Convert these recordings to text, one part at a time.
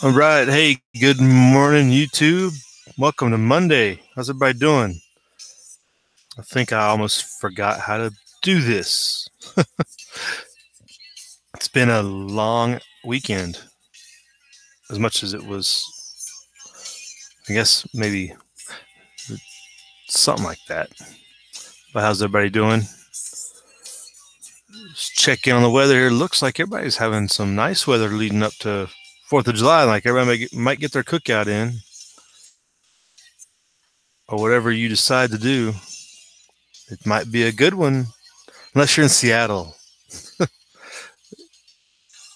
All right. Hey, good morning, YouTube. Welcome to Monday. How's everybody doing? I think I almost forgot how to do this. It's been a long weekend, as much as it was, I guess, maybe something like that. But how's everybody doing? Just check in on the weather here. Looks like everybody's having some nice weather leading up to 4th of July. Like everybody might get their cookout in, or whatever you decide to do. It might be a good one, unless you're in Seattle.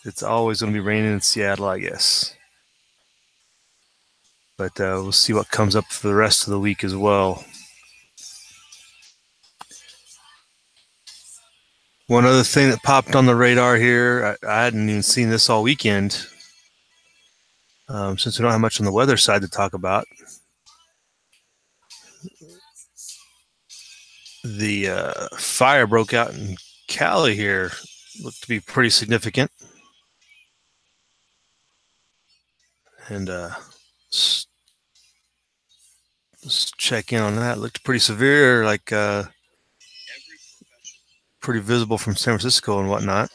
It's always going to be raining in Seattle, I guess. But we'll see what comes up for the rest of the week as well. One other thing that popped on the radar here, I hadn't even seen this all weekend, since we don't have much on the weather side to talk about. The fire broke out in Cali here. Looked to be pretty significant. And let's check in on that. Looked pretty severe, like pretty visible from San Francisco and whatnot.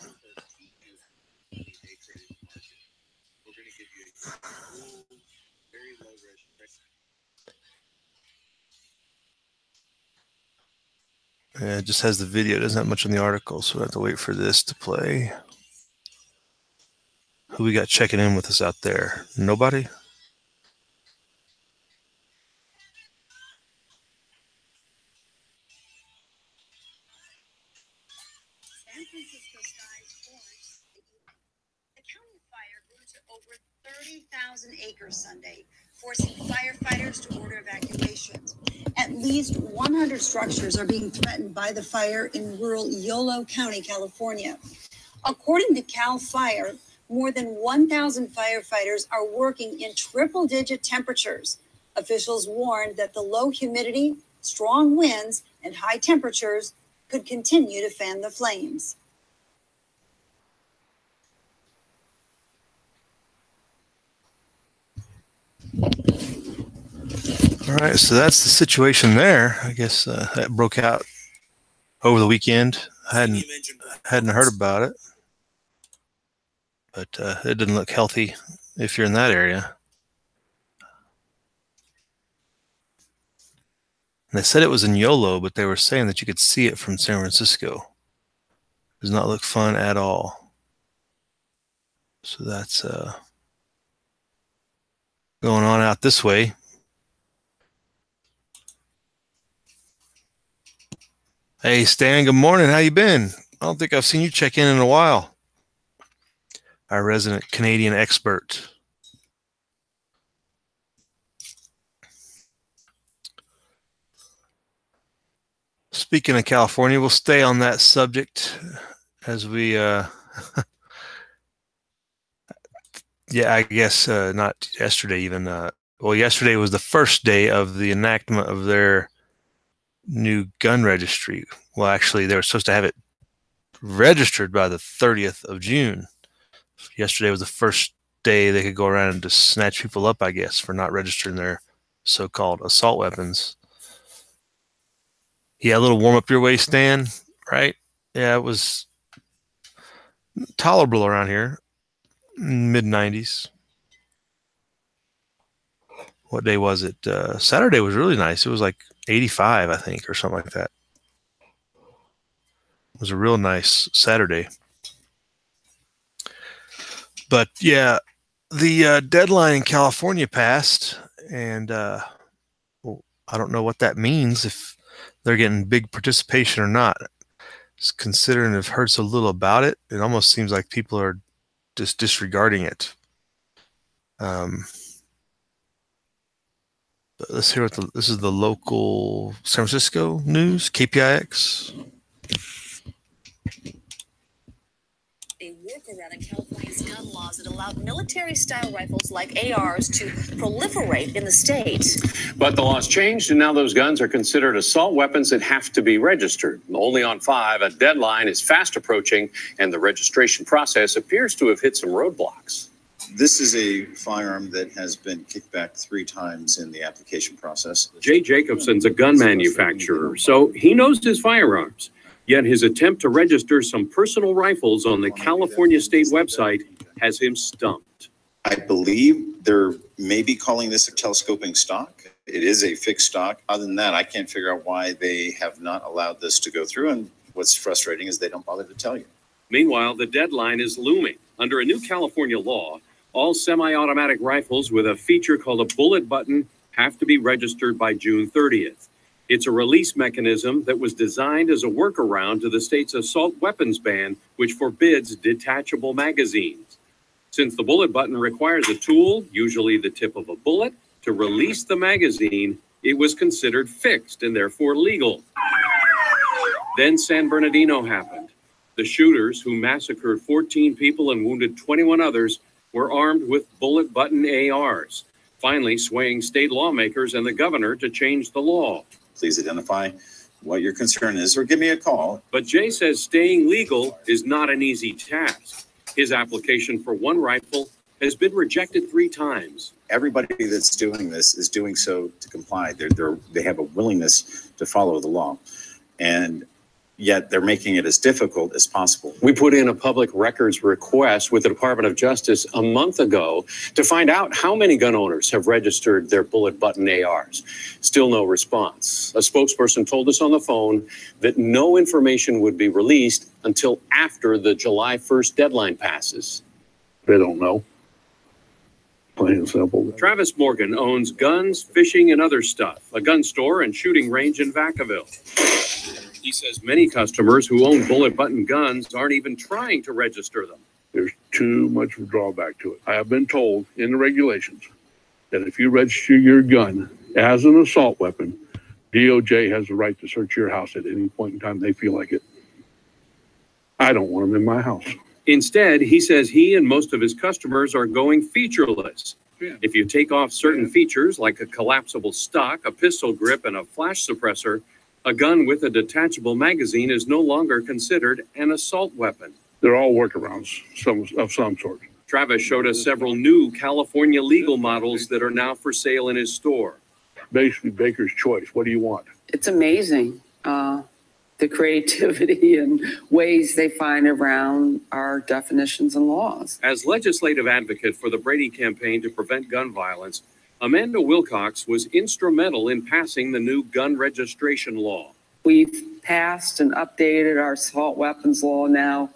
Yeah, it just has the video. It doesn't have much on the article, so we have to wait for this to play. Who we got checking in with us out there? Nobody? San Francisco skies forest. The county fire grew to over 30,000 acres Sunday, forcing firefighters to order evacuations. At least 100 structures are being threatened by the fire in rural Yolo County, California. According to CAL FIRE, more than 1,000 firefighters are working in triple-digit temperatures. Officials warned that the low humidity, strong winds, and high temperatures could continue to fan the flames. All right, so that's the situation there. I guess that broke out over the weekend. I hadn't heard about it, but it didn't look healthy if you're in that area. And they said it was in Yolo, but they were saying that you could see it from San Francisco. Does not look fun at all. So that's going on out this way. Hey, Stan, good morning. How you been? I don't think I've seen you check in a while. Our resident Canadian expert. Speaking of California, we'll stay on that subject as we, yeah, I guess not yesterday even. Well, yesterday was the first day of the enactment of their new gun registry. Well, actually, they were supposed to have it registered by the 30th of June. Yesterday was the first day they could go around and just snatch people up, I guess, for not registering their so-called assault weapons. Yeah, a little warm up your way, Stan, right? Yeah, it was tolerable around here, mid-90s. What day was it? Saturday was really nice. It was like 85, I think, or something like that. It was a real nice Saturday. But yeah, the deadline in California passed, and well, I don't know what that means, if they're getting big participation or not. Just considering I've heard so little about it, it almost seems like people are just disregarding it. But let's hear what this is the local San Francisco news, KPIX. A workaround in California's gun laws that allowed military-style rifles like ARs to proliferate in the state. But the laws changed, and now those guns are considered assault weapons that have to be registered. Only on 5, a deadline is fast approaching, and the registration process appears to have hit some roadblocks. This is a firearm that has been kicked back 3 times in the application process. Jay Jacobson's a gun manufacturer, so he knows his firearms. Yet his attempt to register some personal rifles on the California state website has him stumped. I believe they're maybe calling this a telescoping stock. It is a fixed stock. Other than that, I can't figure out why they have not allowed this to go through. And what's frustrating is they don't bother to tell you. Meanwhile, the deadline is looming. Under a new California law, all semi-automatic rifles with a feature called a bullet button have to be registered by June 30th. It's a release mechanism that was designed as a workaround to the state's assault weapons ban, which forbids detachable magazines. Since the bullet button requires a tool, usually the tip of a bullet, to release the magazine, it was considered fixed and therefore legal. Then San Bernardino happened. The shooters, who massacred 14 people and wounded 21 others, were armed with bullet button ARs, finally swaying state lawmakers and the governor to change the law. Please identify what your concern is or give me a call. But Jay says staying legal is not an easy task. His application for one rifle has been rejected 3 times. Everybody that's doing this is doing so to comply. They have a willingness to follow the law. And yet they're making it as difficult as possible. We put in a public records request with the Department of Justice a month ago to find out how many gun owners have registered their bullet button ARs. Still no response. A spokesperson told us on the phone that no information would be released until after the July 1st deadline passes. They don't know. Plain and simple. Travis Morgan owns Guns, Fishing, and Other Stuff, a gun store and shooting range in Vacaville. He says many customers who own bullet button guns aren't even trying to register them. There's too much of a drawback to it. I have been told in the regulations that if you register your gun as an assault weapon, DOJ has the right to search your house at any point in time they feel like it. I don't want them in my house. Instead, he says he and most of his customers are going featureless. Yeah. If you take off certain features like a collapsible stock, a pistol grip, and a flash suppressor, a gun with a detachable magazine is no longer considered an assault weapon. They're all workarounds of some sort. Travis showed us several new California legal models that are now for sale in his store. Basically, Baker's choice. What do you want? It's amazing, the creativity and ways they find around our definitions and laws. As legislative advocate for the Brady campaign to prevent gun violence, Amanda Wilcox was instrumental in passing the new gun registration law. We've passed and updated our assault weapons law now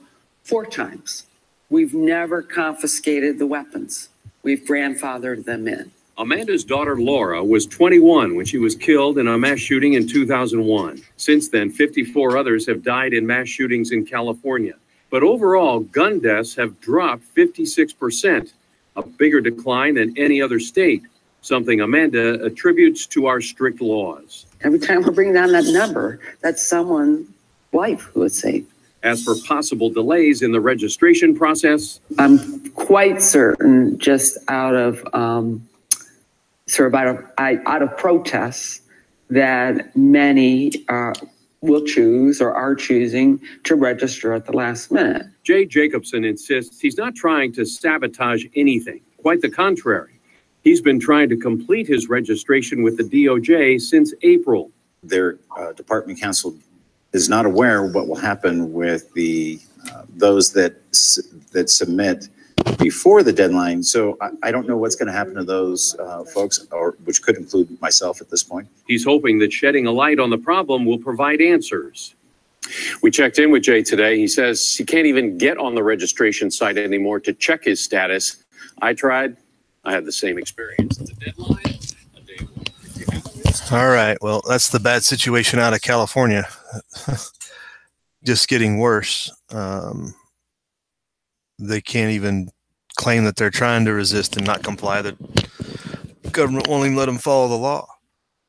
4 times. We've never confiscated the weapons. We've grandfathered them in. Amanda's daughter Laura was 21 when she was killed in a mass shooting in 2001. Since then, 54 others have died in mass shootings in California. But overall, gun deaths have dropped 56%, a bigger decline than any other state, something Amanda attributes to our strict laws. Every time we bring down that number, that's someone's life who is saved. As for possible delays in the registration process, I'm quite certain, just out of protests, that many will choose or are choosing to register at the last minute. Jay Jacobson insists he's not trying to sabotage anything. Quite the contrary. He's been trying to complete his registration with the DOJ since April. Their department counsel is not aware what will happen with the those that submit before the deadline. So I don't know what's going to happen to those folks, or which could include myself at this point. He's hoping that shedding a light on the problem will provide answers. We checked in with Jay today. He says he can't even get on the registration site anymore to check his status. I tried. I had the same experience. The deadline, a day away. All right. Well, that's the bad situation out of California. Just getting worse. They can't even claim that they're trying to resist and not comply. The government won't even let them follow the law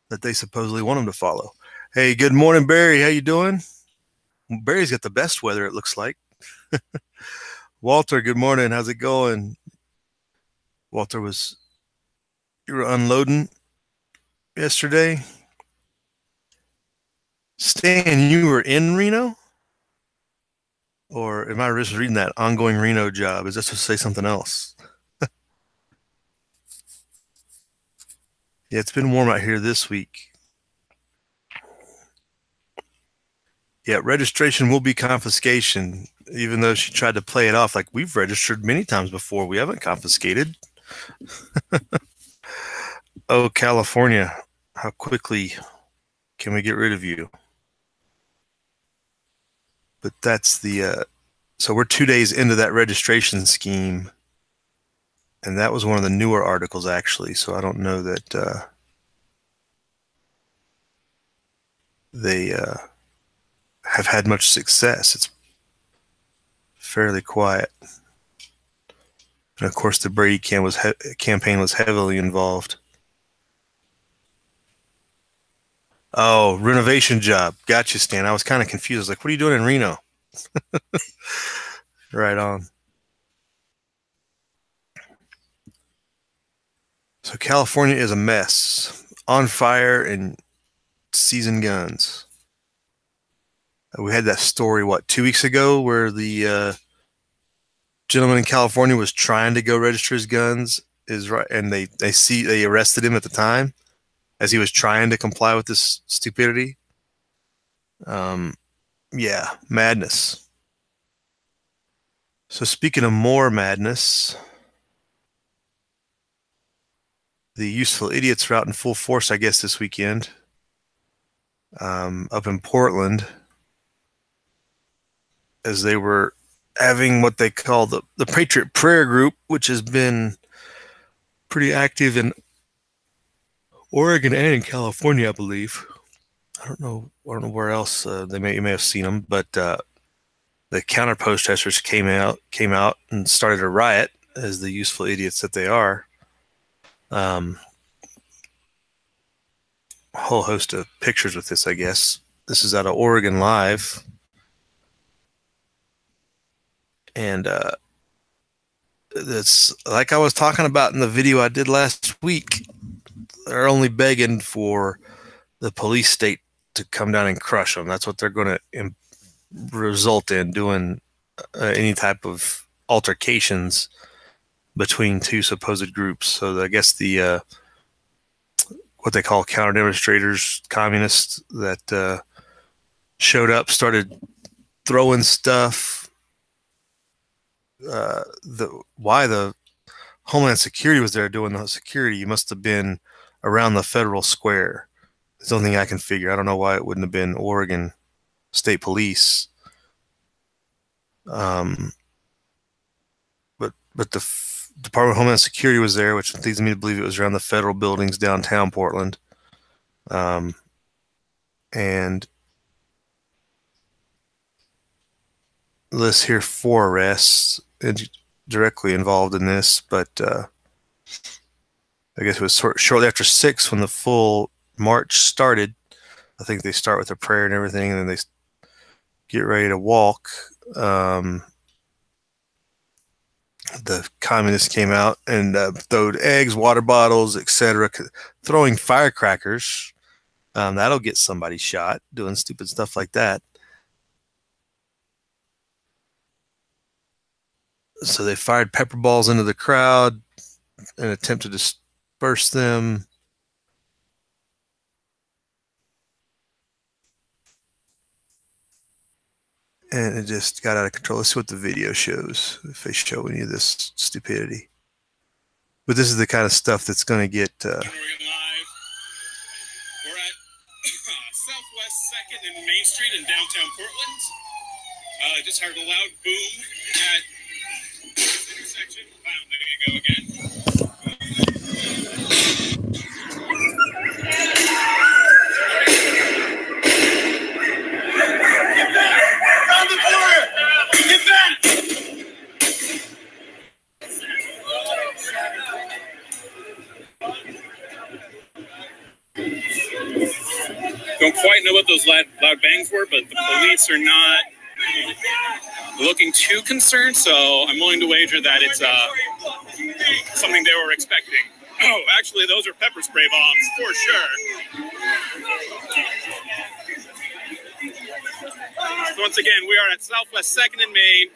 that they supposedly want them to follow. Hey, good morning, Barry. How you doing? Barry's got the best weather, it looks like. Walter, good morning. How's it going? Walter, you were unloading yesterday. Stan, you were in Reno? Or am I just reading that ongoing Reno job? Is that supposed to say something else? Yeah, it's been warm out here this week. Yeah, registration will be confiscation, even though she tried to play it off like we've registered many times before. We haven't confiscated. Oh, California, how quickly can we get rid of you? But that's the, so we're 2 days into that registration scheme. And that was one of the newer articles, actually. So I don't know that they have had much success. It's fairly quiet. And of course, the Brady campaign was heavily involved. Oh, renovation job. Gotcha, Stan. I was kind of confused. I was like, what are you doing in Reno? Right on. So California is a mess. On fire and seasoned guns. We had that story, 2 weeks ago, where the gentleman in California was trying to go register his guns, and they arrested him at the time as he was trying to comply with this stupidity. Yeah, madness. So speaking of more madness, the useful idiots are out in full force, I guess, this weekend. Up in Portland, as they were having what they call the Patriot Prayer Group, which has been pretty active in Oregon and in California, I believe. I don't know where else you may have seen them, but the counter protesters came out and started a riot, as the useful idiots that they are. A whole host of pictures with this, I guess. This is out of Oregon Live. And that's like I was talking about in the video I did last week. They're only begging for the police state to come down and crush them. That's what they're going to result in, doing any type of altercations between two supposed groups. So I guess the what they call counter demonstrators, communists that showed up, started throwing stuff. Why the Homeland Security was there doing the security must have been around the Federal Square. It's the only thing I can figure. I don't know why it wouldn't have been Oregon State Police. But the Department of Homeland Security was there, which leads me to believe it was around the federal buildings downtown Portland. And lists here 4 arrests directly involved in this, but I guess it was shortly after 6 when the full march started. I think they start with a prayer and everything, and then they get ready to walk. The communists came out and throwed eggs, water bottles, etc., throwing firecrackers. That'll get somebody shot, doing stupid stuff like that. So they fired pepper balls into the crowd in an attempt to disperse them. And it just got out of control. Let's see what the video shows, if they show any of this stupidity. But this is the kind of stuff that's going to get... Oregon Live. We're at Southwest 2nd and Main Street in downtown Portland. Just heard a loud boom at this intersection. Wow, there you go again. Around the corner! Get back! Don't quite know what those loud bangs were, but the police are not looking too concerned, so I'm willing to wager that it's something they were expecting. Oh, actually, those are pepper spray bombs, for sure. So once again, we are at Southwest 2nd and Main.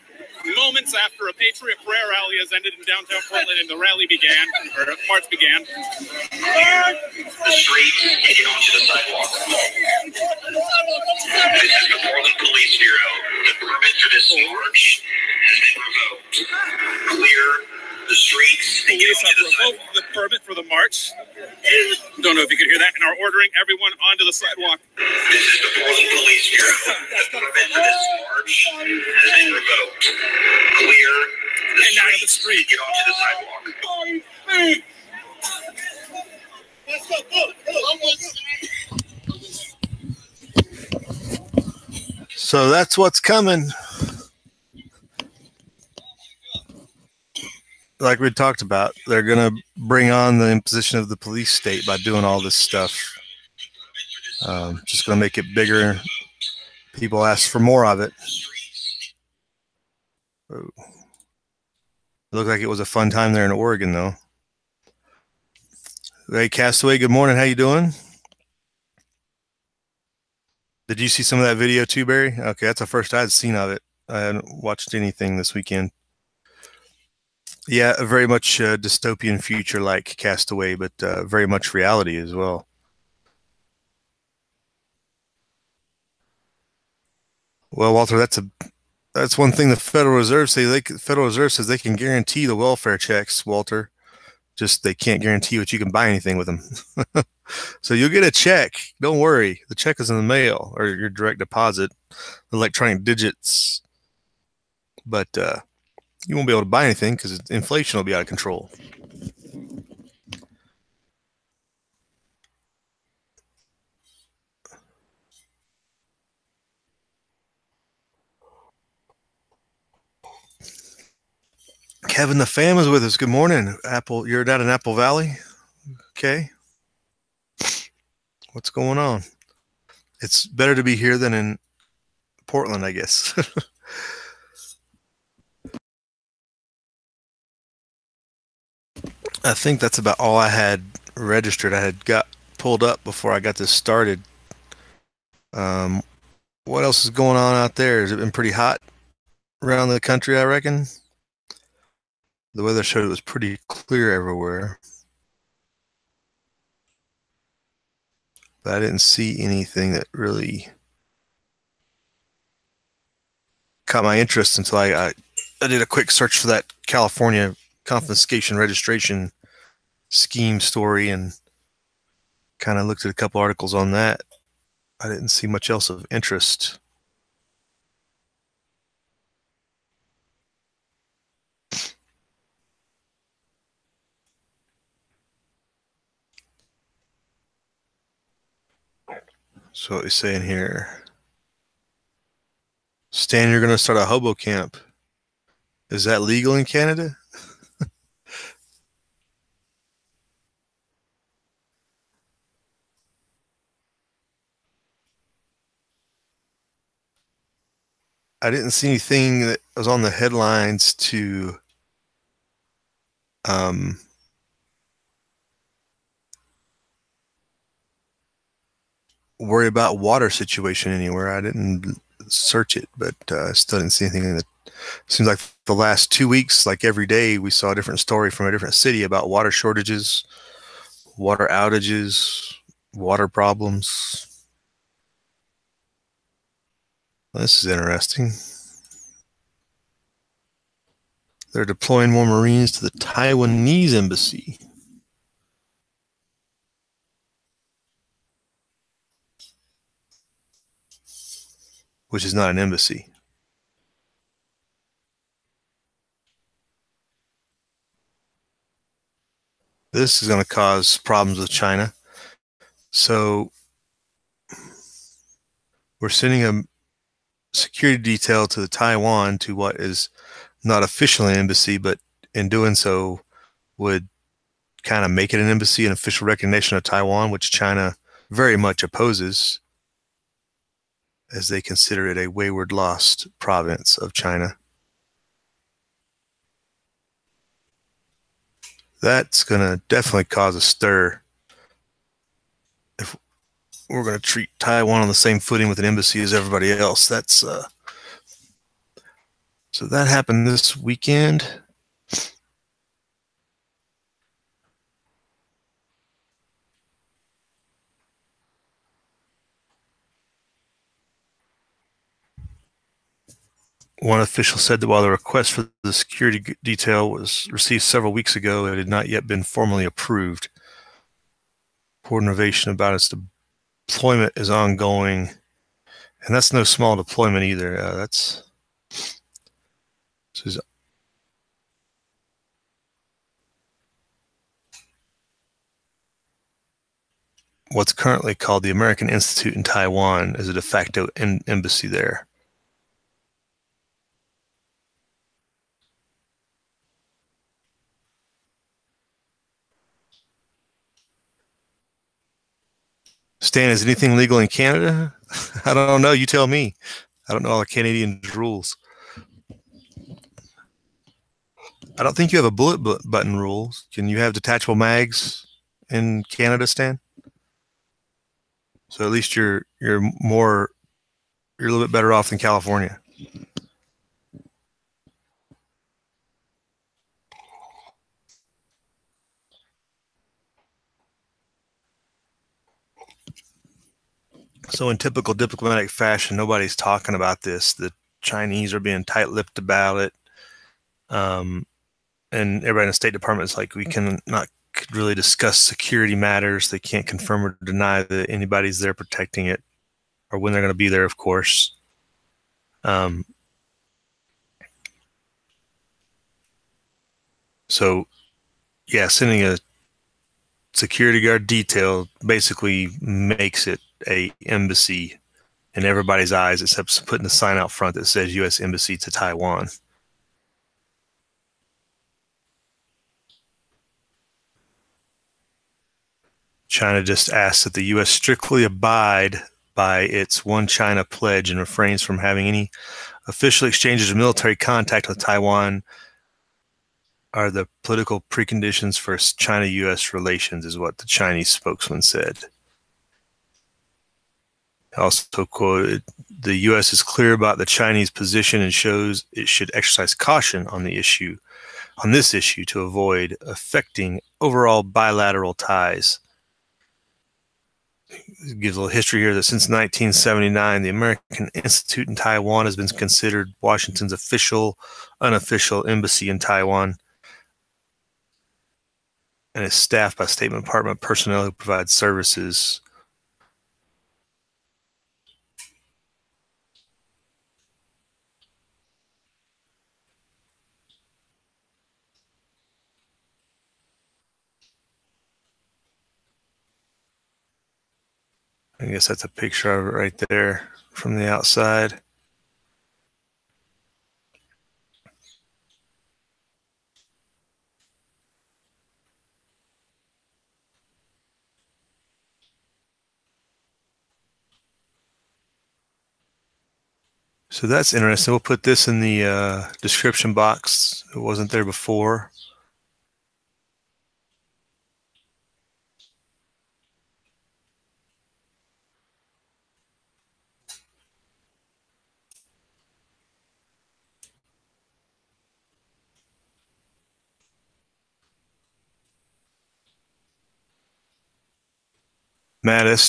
moments after a Patriot prayer rally has ended in downtown Portland and the rally began, or march began. The street and get onto the sidewalk. This is the Portland Police Bureau. The permit for this march has been revoked. Clear the streets and get Police have onto the sidewalk. revoked the permit for the march. Don't know if you could hear that, and are ordering everyone onto the sidewalk. This is the Portland Police Bureau. The permit for this march has been revoked. Clear the And out of the streets street. and get onto the sidewalk. So that's what's coming. Like we talked about, they're going to bring on the imposition of the police state by doing all this stuff. Just going to make it bigger. People ask for more of it. It looked like it was a fun time there in Oregon, though. Hey, Castaway, good morning. How you doing? Did you see some of that video too, Barry? Okay, that's the first I had seen of it. I hadn't watched anything this weekend. Yeah, a very much dystopian future like Castaway, but very much reality as well. Well, Walter, that's one thing the Federal Reserve Federal Reserve says they can guarantee the welfare checks, Walter. Just they can't guarantee what you can buy anything with them. So you'll get a check. Don't worry. The check is in the mail or your direct deposit, electronic digits. But you won't be able to buy anything because inflation will be out of control. Kevin the Fam is with us. Good morning. You're down in Apple Valley? Okay. What's going on? It's better to be here than in Portland, I guess. I think that's about all I had registered. I had got pulled up before I got this started. What else is going on out there? Has it been pretty hot around the country, I reckon? The weather showed it was pretty clear everywhere. But I didn't see anything that really caught my interest until I did a quick search for that California confiscation registration scheme story and kind of looked at a couple articles on that. I didn't see much else of interest. So what he's saying here, Stan, you're going to start a hobo camp. Is that legal in Canada? I didn't see anything that was on the headlines to worry about water situation anywhere. I didn't search it, but I still didn't see anything that seems like the last 2 weeks, like every day, we saw a different story from a different city about water shortages, water outages, water problems. This is interesting. They're deploying more Marines to the Taiwanese embassy. Which is not an embassy. This is going to cause problems with China. So we're sending a security detail to Taiwan, to what is not officially an embassy, but in doing so would kind of make it an embassy, an official recognition of Taiwan, which China very much opposes, as they consider it a wayward lost province of China. That's going to definitely cause a stir if we're going to treat Taiwan on the same footing with an embassy as everybody else. That's So that happened this weekend. One official said that while the request for the security detail was received several weeks ago, it had not yet been formally approved. Coordination about its deployment is ongoing, and that's no small deployment either. This is what's currently called the American Institute in Taiwan, is a de facto embassy there. Stan, is anything legal in Canada? I don't know. You tell me. I don't know all the Canadian rules. I don't think you have a bullet button rule. Can you have detachable mags in Canada, Stan? So at least you're a little bit better off than California. So in typical diplomatic fashion, nobody's talking about this. The Chinese are being tight-lipped about it. And everybody in the State Department is like, we cannot really discuss security matters. They can't confirm or deny that anybody's there protecting it or when they're going to be there, of course. So, yeah, sending a security guard detail basically makes it a embassy in everybody's eyes, except putting the sign out front that says U.S. Embassy to Taiwan. China just asks that the U.S. strictly abide by its One China pledge and refrains from having any official exchanges of military contact with Taiwan are the political preconditions for China-U.S. relations, is what the Chinese spokesman said. Also quoted, the U.S. is clear about the Chinese position and shows it should exercise caution on this issue to avoid affecting overall bilateral ties. It gives a little history here that since 1979, the American Institute in Taiwan has been considered Washington's unofficial embassy in Taiwan, and is staffed by State Department personnel who provide services. I guess that's a picture of it right there from the outside. So that's interesting. We'll put this in the description box. It wasn't there before.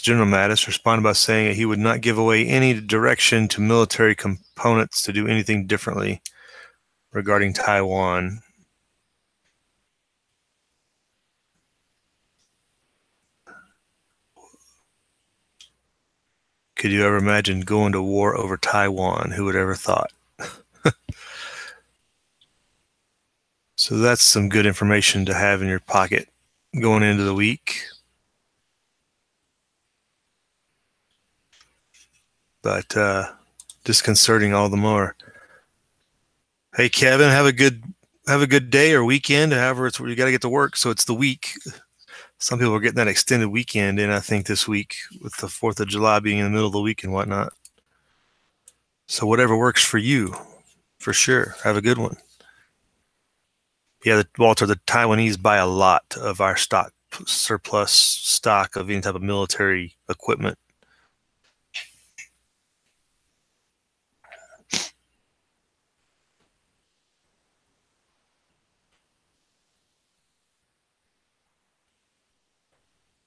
General Mattis responded by saying that he would not give away any direction to military components to do anything differently regarding Taiwan. Could you ever imagine going to war over Taiwan? Who would ever thought? So that's some good information to have in your pocket going into the week. But disconcerting all the more. Hey Kevin, have a good day or weekend. However, you got to get to work, so it's the week. Some people are getting that extended weekend in, I think, this week with the 4th of July being in the middle of the week and whatnot. So whatever works for you, for sure. Have a good one. Yeah, Walter, the Taiwanese buy a lot of our surplus stock of any type of military equipment.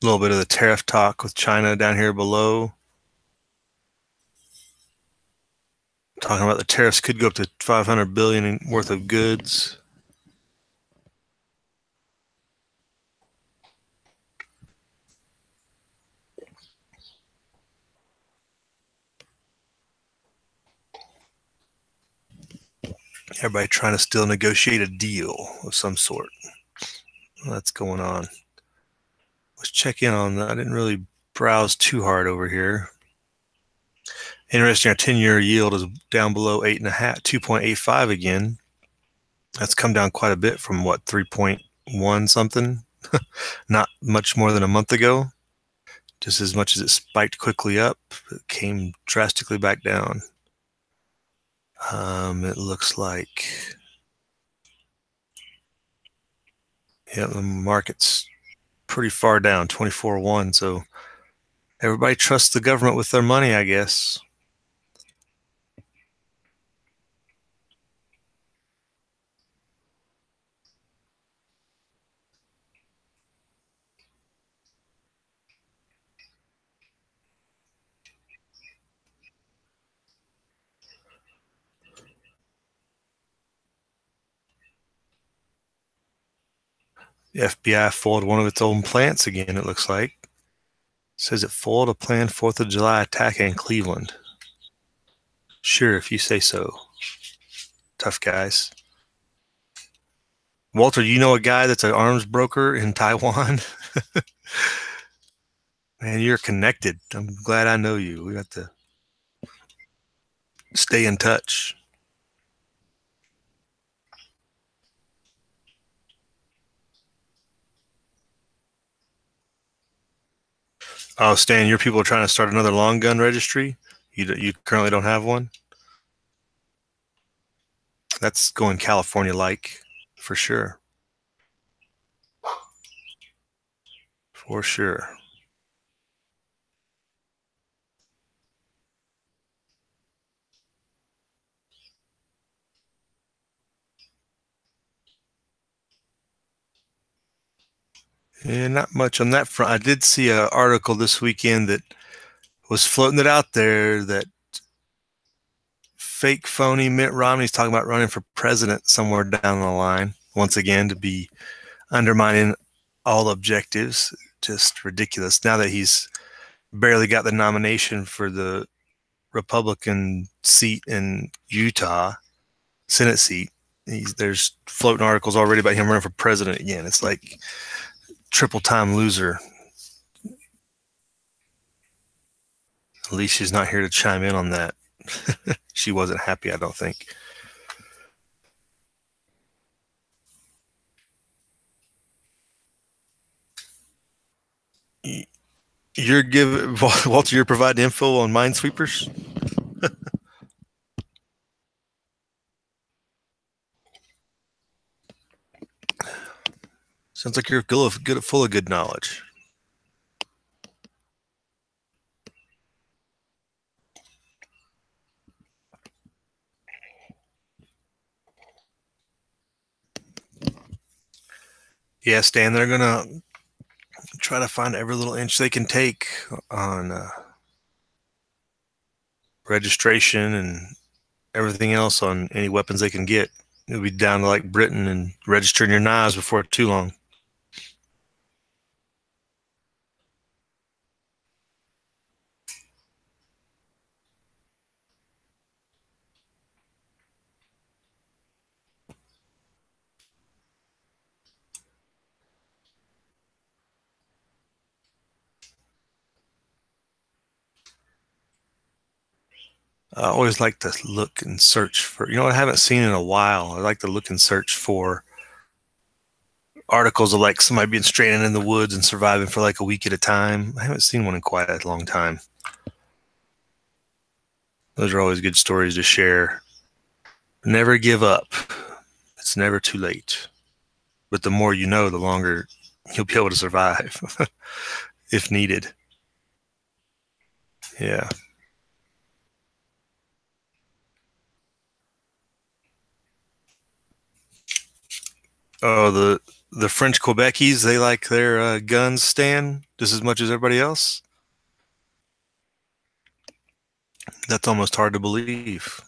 A little bit of the tariff talk with China down here below. Talking about the tariffs could go up to 500 billion worth of goods. Everybody trying to still negotiate a deal of some sort. That's going on. Let's check in on that. I didn't really browse too hard over here. Interesting, our 10-year yield is down below 8.5, 2.85 again. That's come down quite a bit from what, 3.1 something? Not much more than a month ago. Just as much as it spiked quickly up, it came drastically back down. It looks like, yeah, the market's pretty far down, 24.1. So everybody trusts the government with their money, I guess. The FBI foiled one of its own plants again, it looks like. It says it foiled a planned 4th of July attack in Cleveland. Sure, if you say so. Tough guys. Walter, you know a guy that's an arms broker in Taiwan? Man, you're connected. I'm glad I know you. We got to stay in touch. Oh, Stan, your people are trying to start another long gun registry? You currently don't have one? That's going California-like, for sure. For sure. Yeah, not much on that front. I did see an article this weekend that was floating it out there that fake phony Mitt Romney's talking about running for president somewhere down the line, once again, to be undermining all objectives. Just ridiculous. Now that he's barely got the nomination for the Republican seat in Utah, Senate seat, there's floating articles already about him running for president again. It's like triple time loser. At least she's not here to chime in on that. She wasn't happy, I don't think. You're giving, Walter, you're providing info on Minesweepers? Sounds like you're full of good knowledge. Yeah, Stan, they're going to try to find every little inch they can take on registration and everything else on any weapons they can get. It'll be down to like Britain and registering your knives before too long. I always like to look and search for, I haven't seen in a while. I like to look and search for articles of like somebody being stranded in the woods and surviving for like a week at a time. I haven't seen one in quite a long time. Those are always good stories to share. Never give up. It's never too late. But the more you know, the longer you'll be able to survive if needed. Yeah. Oh, the French Quebecese, they like their guns, Stan, just as much as everybody else? That's almost hard to believe.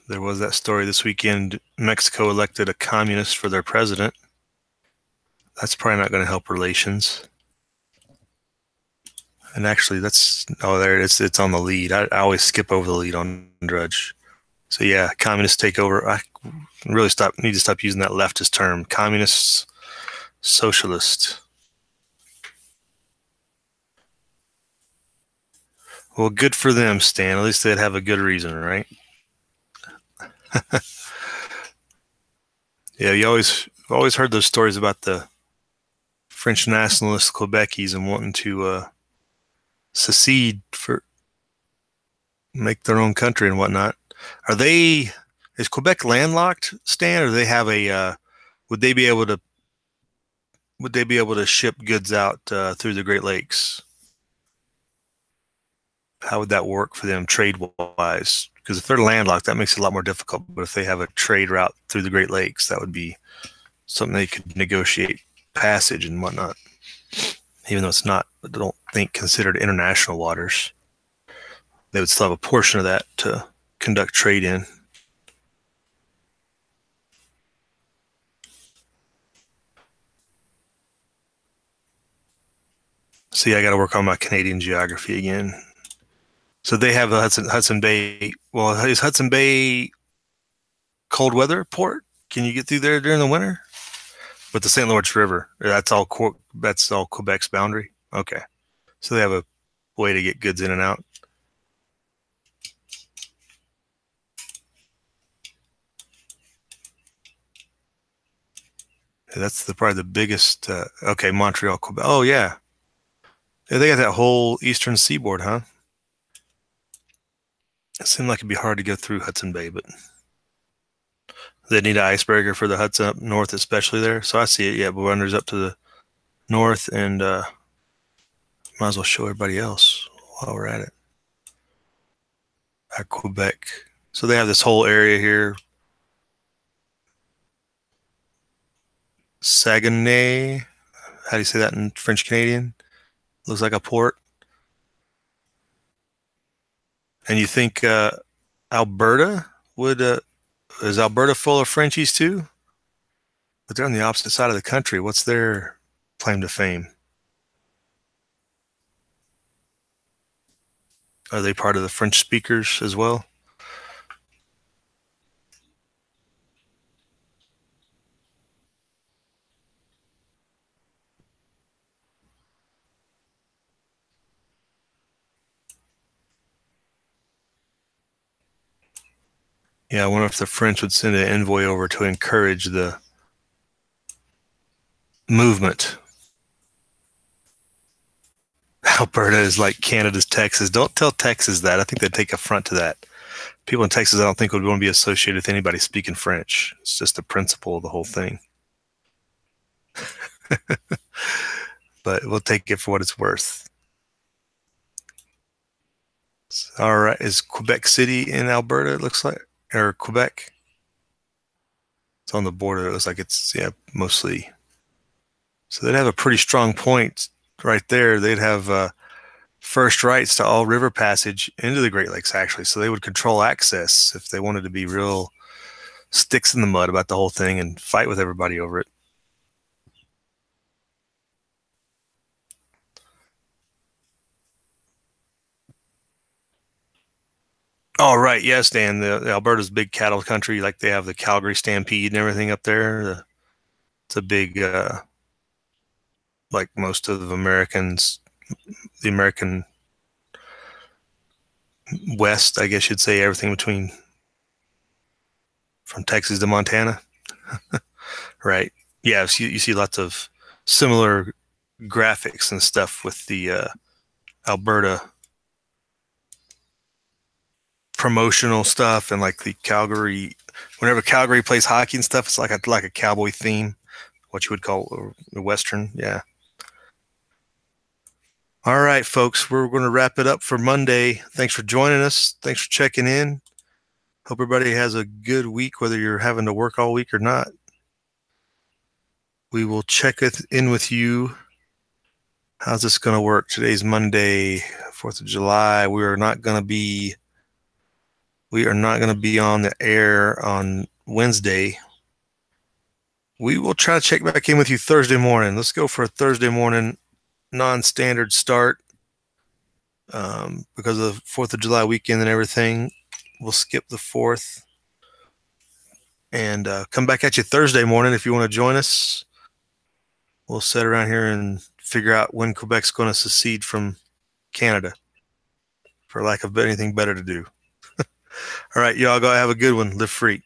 There was that story this weekend. Mexico elected a communist for their president. That's probably not going to help relations. And actually, there it is. It's on the lead. I always skip over the lead on Drudge. So yeah, communists take over. I really need to stop using that leftist term. Communists, socialist. Well, good for them, Stan. At least they'd have a good reason, right? Yeah, you always heard those stories about the French nationalist Quebecese and wanting to secede for make their own country and whatnot. Is Quebec landlocked, Stan, or do they have a would they be able to ship goods out through the Great Lakes? How would that work for them trade-wise? Because if they're landlocked, that makes it a lot more difficult. But if they have a trade route through the Great Lakes, that would be something they could negotiate passage and whatnot. Even though it's not, I don't think, considered international waters, they would still have a portion of that to conduct trade in. See, I got to work on my Canadian geography again. So they have a Hudson Bay. Well, is Hudson Bay cold weather port? Can you get through there during the winter? But the St. Lawrence River, that's all Quebec's boundary. Okay, so they have a way to get goods in and out. That's probably the biggest. Okay, Montreal, Quebec. Oh yeah, they got that whole eastern seaboard, huh? It seemed like it'd be hard to go through Hudson Bay, but they need an icebreaker for the Hudson up north, especially there. So I see it. Yeah, Blue Runner's up to the north, and might as well show everybody else while we're at it. At Quebec. So they have this whole area here. Saguenay. How do you say that in French Canadian? Looks like a port. And you think Alberta is Alberta full of Frenchies too? But they're on the opposite side of the country. What's their claim to fame? Are they part of the French speakers as well? Yeah, I wonder if the French would send an envoy over to encourage the movement. Alberta is like Canada's Texas. Don't tell Texas that. I think they'd take affront to that. People in Texas, I don't think, would want to be associated with anybody speaking French. It's just the principle of the whole thing. But we'll take it for what it's worth. All right. Is Quebec City in Alberta, it looks like? Or Quebec? It's on the border. It looks like it's, yeah, mostly. So they'd have a pretty strong point right there. They'd have first rights to all river passage into the Great Lakes, actually. So they would control access if they wanted to be real sticks in the mud about the whole thing and fight with everybody over it. Oh, right. Yes, Dan. The Alberta's a big cattle country. Like they have the Calgary Stampede and everything up there. It's a big, like most of the Americans, the American West, I guess you'd say, everything between from Texas to Montana. Right. Yeah. So you see lots of similar graphics and stuff with the Alberta promotional stuff and like the Calgary whenever Calgary plays hockey and stuff, it's like a cowboy theme, what you would call a Western. Yeah. All right, folks, we're going to wrap it up for Monday. Thanks for joining us. Thanks for checking in. Hope everybody has a good week, whether you're having to work all week or not. We will check in with you. How's this going to work? Today's Monday, 4th of July. We are not going to be on the air on Wednesday. We will try to check back in with you Thursday morning. Let's go for a Thursday morning non-standard start because of the 4th of July weekend and everything. We'll skip the 4th and come back at you Thursday morning if you want to join us. We'll sit around here and figure out when Quebec's going to secede from Canada for lack of anything better to do. All right, y'all go have a good one. Live free.